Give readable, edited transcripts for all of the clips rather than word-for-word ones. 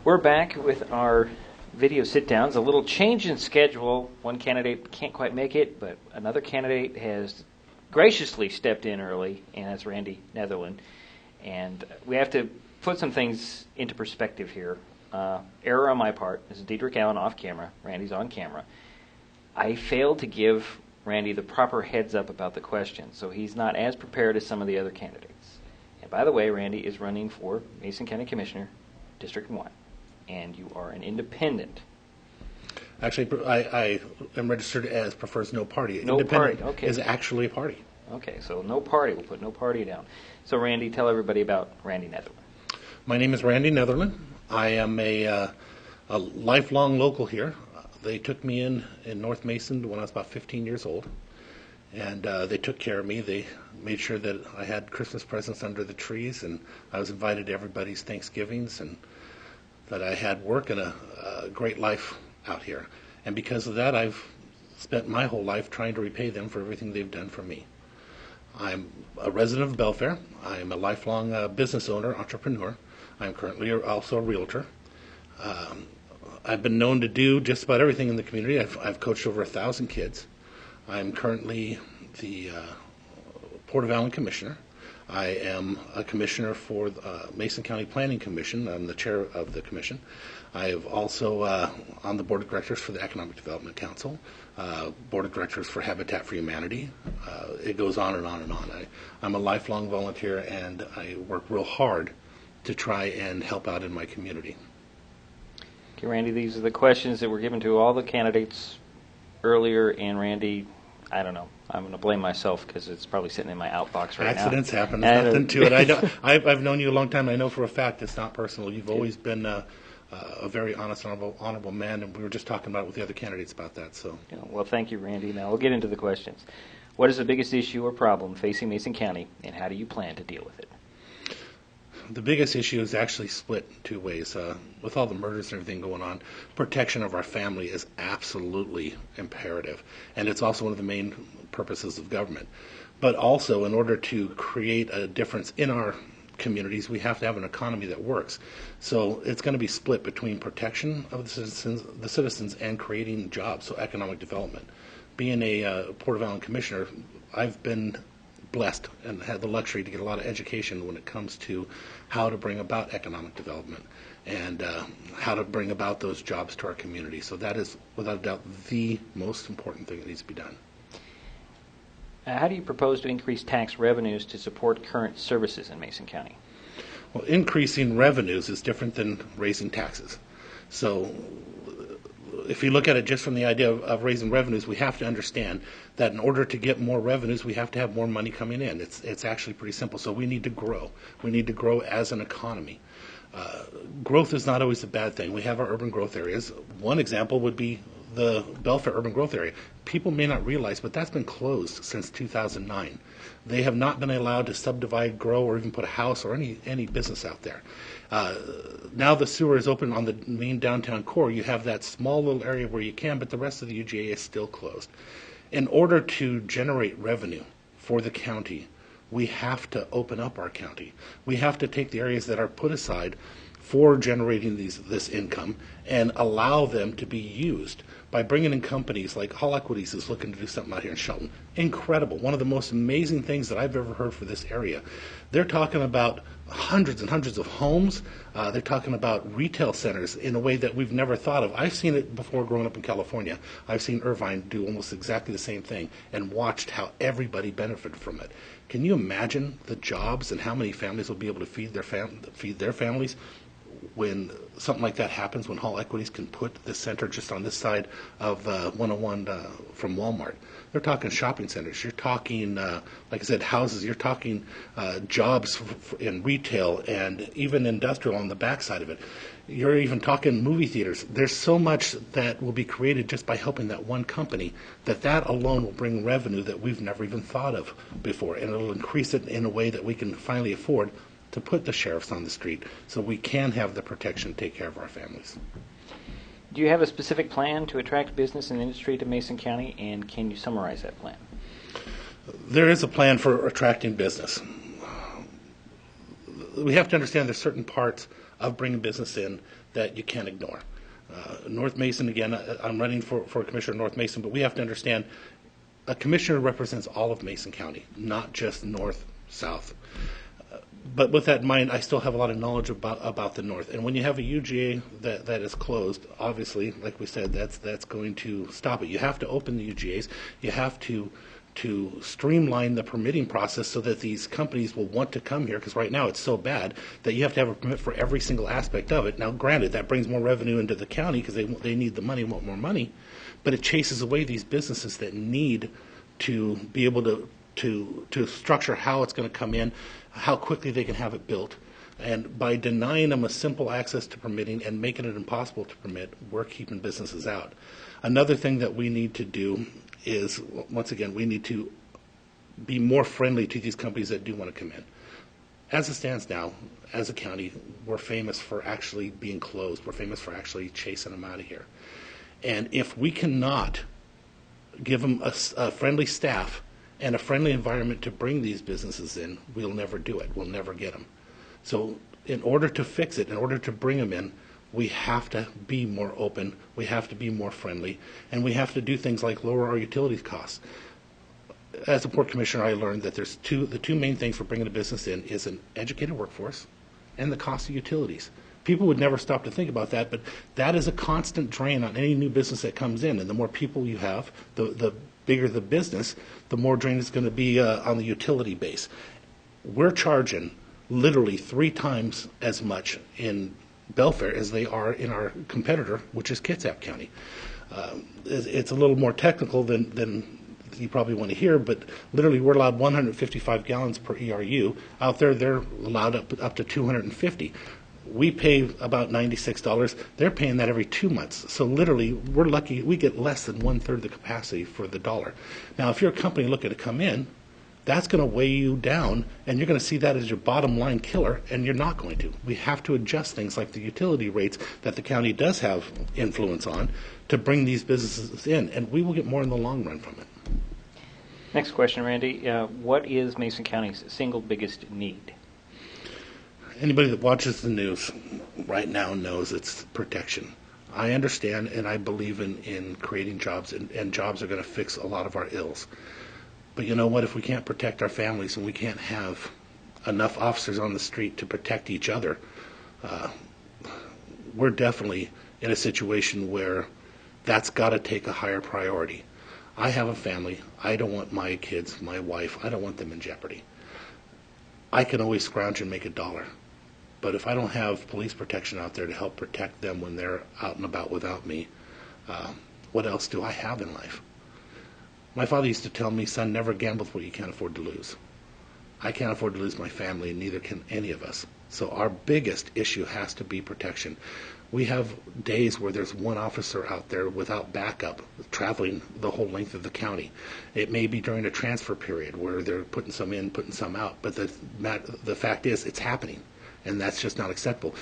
We're back with our video sit-downs. A little change in schedule. One candidate can't quite make it, but another candidate has graciously stepped in early, and that's Randy Neatherlin. And we have to put some things into perspective here. Error on my part. This is Diedrich Allen off camera. Randy's on camera. I failed to give Randy the proper heads up about the question, so he's not as prepared as some of the other candidates. And by the way, Randy is running for Mason County Commissioner, District 1, and you are an independent. Actually, I am registered as prefers no party. No Independent party, okay. is actually a party. Okay, so no party. We'll put no party down. So Randy, tell everybody about Randy Neatherlin. My name is Randy Neatherlin. I am a lifelong local here. They took me in North Mason when I was about 15 years old, and they took care of me. They made sure that I had Christmas presents under the trees, and I was invited to everybody's Thanksgivings, and that I had work and a great life out here. And because of that, I've spent my whole life trying to repay them for everything they've done for me. I'm a resident of Belfair. I'm a lifelong business owner, entrepreneur. I'm currently also a realtor. I've been known to do just about everything in the community. I've coached over 1,000 kids. I'm currently the Port of Allen Commissioner. I am a commissioner for the Mason County Planning Commission. I'm the chair of the commission. I have also on the board of directors for the Economic Development Council, board of directors for Habitat for Humanity. It goes on and on and on. I'm a lifelong volunteer, and I work real hard to try and help out in my community. Okay, Randy, these are the questions that were given to all the candidates earlier, and Randy, I don't know. I'm going to blame myself because it's probably sitting in my outbox right Accidents now. happen. There's nothing to it. I've known you a long time. I know for a fact it's not personal. You've always been a very honest, honorable man, and we were just talking about it with the other candidates about that. So, yeah, well, thank you, Randy. Now we'll get into the questions. What is the biggest issue or problem facing Mason County, and how do you plan to deal with it? the biggest issue is actually split two ways. With all the murders and everything going on, protection of our family is absolutely imperative, and it's also one of the main purposes of government. But also, in order to create a difference in our communities, we have to have an economy that works. So it's going to be split between protection of the citizens and creating jobs, so economic development. Being a Port of Allen commissioner, I've been blessed and had the luxury to get a lot of education when it comes to how to bring about economic development and how to bring about those jobs to our community. So that is, without a doubt, the most important thing that needs to be done. How do you propose to increase tax revenues to support current services in Mason County? Well, increasing revenues is different than raising taxes. So if you look at it just from the idea of raising revenues, we have to understand that in order to get more revenues, we have to have more money coming in. It's actually pretty simple. So we need to grow. We need to grow as an economy. Growth is not always a bad thing. We have our urban growth areas. One example would be the Belfair urban growth area. People may not realize, but that's been closed since 2009. They have not been allowed to subdivide, grow, or even put a house or any business out there. Now the sewer is open on the main downtown core. You have that small little area where you can, but the rest of the UGA is still closed. In order to generate revenue for the county, we have to open up our county. We have to take the areas that are put aside for generating this income and allow them to be used by bringing in companies like Hall Equities is looking to do something out here in Shelton. Incredible. One of the most amazing things that I've ever heard for this area. They're talking about hundreds and hundreds of homes. They're talking about retail centers in a way that we've never thought of. I've seen it before growing up in California. I've seen Irvine do almost exactly the same thing and watched how everybody benefited from it. Can you imagine the jobs and how many families will be able to feed their families when something like that happens, when Hall Equities can put the center just on this side of 101 from Walmart? They're talking shopping centers. You're talking, like I said, houses. You're talking jobs in retail and even industrial on the backside of it. You're even talking movie theaters. There's so much that will be created just by helping that one company that alone will bring revenue that we've never even thought of before, and it'll increase it in a way that we can finally afford to put the sheriffs on the street so we can have the protection to take care of our families. Do you have a specific plan to attract business and industry to Mason County, and can you summarize that plan? There is a plan for attracting business. we have to understand there's certain parts of bringing business in that you can't ignore. North Mason, again, I'm running for Commissioner of North Mason, but we have to understand a commissioner represents all of Mason County, not just north, south. But with that in mind, I still have a lot of knowledge about the north. And when you have a UGA that is closed, obviously, like we said, that's going to stop it. You have to open the UGAs. You have to streamline the permitting process so that these companies will want to come here, because right now it's so bad that you have to have a permit for every single aspect of it. Now, granted, that brings more revenue into the county because they need the money, want more money, but it chases away these businesses that need to be able to structure how it's going to come in, how quickly they can have it built. And by denying them a simple access to permitting and making it impossible to permit, we're keeping businesses out. Another thing that we need to do is, once again, we need to be more friendly to these companies that do want to come in. As it stands now, as a county, we're famous for actually being closed. We're famous for actually chasing them out of here. And if we cannot give them a friendly staff and a friendly environment to bring these businesses in, we'll never do it. We'll never get them. So in order to fix it, in order to bring them in, we have to be more open, we have to be more friendly, and we have to do things like lower our utilities costs. As a port commissioner, I learned that the two main things for bringing a business in is an educated workforce and the cost of utilities. People would never stop to think about that, but that is a constant drain on any new business that comes in. And the more people you have, the bigger the business, the more drain is going to be on the utility base. We're charging literally 3 times as much in Belfair as they are in our competitor, which is Kitsap County. It's a little more technical than you probably want to hear, but literally we're allowed 155 gallons per ERU. Out there, they're allowed up to 250. We pay about $96. They're paying that every 2 months. So literally, we're lucky we get less than 1/3 the capacity for the dollar. Now, if you're a company looking to come in, that's going to weigh you down, and you're going to see that as your bottom line killer, and you're not going to. We have to adjust things like the utility rates that the county does have influence on to bring these businesses in, and we will get more in the long run from it. Next question, Randy. What is Mason County's single biggest need? Anybody that watches the news right now knows it's protection. I understand and I believe in creating jobs, and jobs are going to fix a lot of our ills. But you know what? If we can't protect our families and we can't have enough officers on the street to protect each other, we're definitely in a situation where that's got to take a higher priority. I have a family. I don't want my kids, my wife, I don't want them in jeopardy. I can always scrounge and make $1. But if I don't have police protection out there to help protect them when they're out and about without me, what else do I have in life? My father used to tell me, son, never gamble with what you can't afford to lose. I can't afford to lose my family, and neither can any of us. So our biggest issue has to be protection. We have days where there's one officer out there without backup, traveling the whole length of the county. It may be during a transfer period where they're putting some in, putting some out. But the fact is, it's happening, and that's just not acceptable.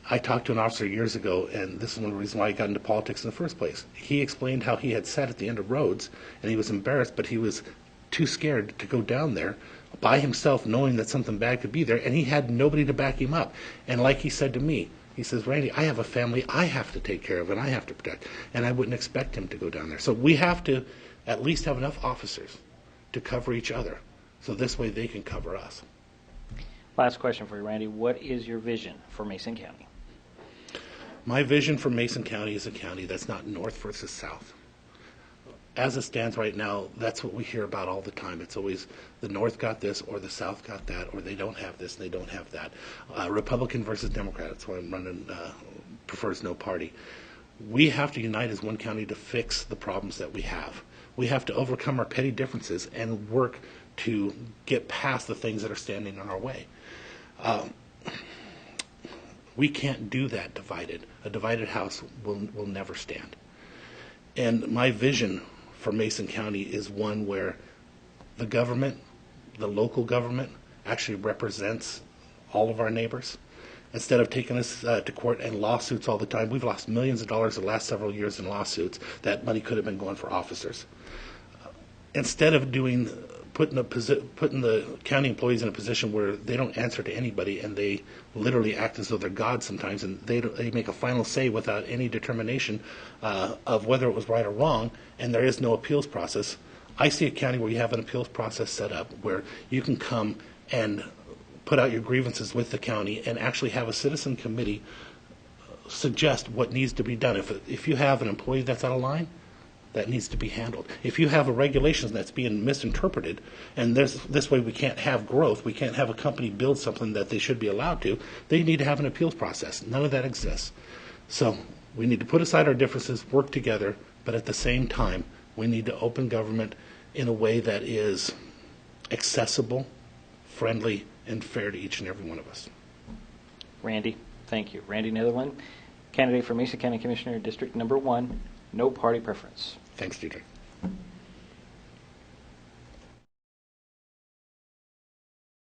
I talked to an officer years ago, and this is one of the reasons why I got into politics in the first place. He explained how he had sat at the end of roads, and he was embarrassed, but he was too scared to go down there by himself, knowing that something bad could be there, and he had nobody to back him up. And like he said to me, he says, Randy, I have a family I have to take care of and I have to protect, and I wouldn't expect him to go down there. So we have to at least have enough officers to cover each other, so this way they can cover us. Last question for you, Randy. What is your vision for Mason County? My vision for Mason County is a county that's not north versus south. As it stands right now, that's what we hear about all the time. It's always the north got this or the south got that, or they don't have this and they don't have that. Republican versus Democrat. That's why I'm running prefers no party. We have to unite as one county to fix the problems that we have. We have to overcome our petty differences and work to get past the things that are standing in our way. We can't do that divided. A divided house will never stand. And my vision for Mason County is one where the government, the local government, actually represents all of our neighbors. Instead of taking us to court and lawsuits all the time, we've lost millions of dollars the last several years in lawsuits. That money could have been going for officers. Instead of putting the county employees in a position where they don't answer to anybody, and they literally act as though they're God sometimes, and they make a final say without any determination of whether it was right or wrong, and there is no appeals process. I see a county where you have an appeals process set up where you can come and put out your grievances with the county and actually have a citizen committee suggest what needs to be done. If you have an employee that's out of line, that needs to be handled. If you have a regulation that's being misinterpreted, and this way we can't have growth, we can't have a company build something that they should be allowed to, they need to have an appeals process. None of that exists. So we need to put aside our differences, work together, but at the same time, we need to open government in a way that is accessible, friendly, and fair to each and every one of us. Randy, thank you. Randy Neatherlin, candidate for Mesa County Commissioner, District Number 1, no party preference. Thanks, Dietrich.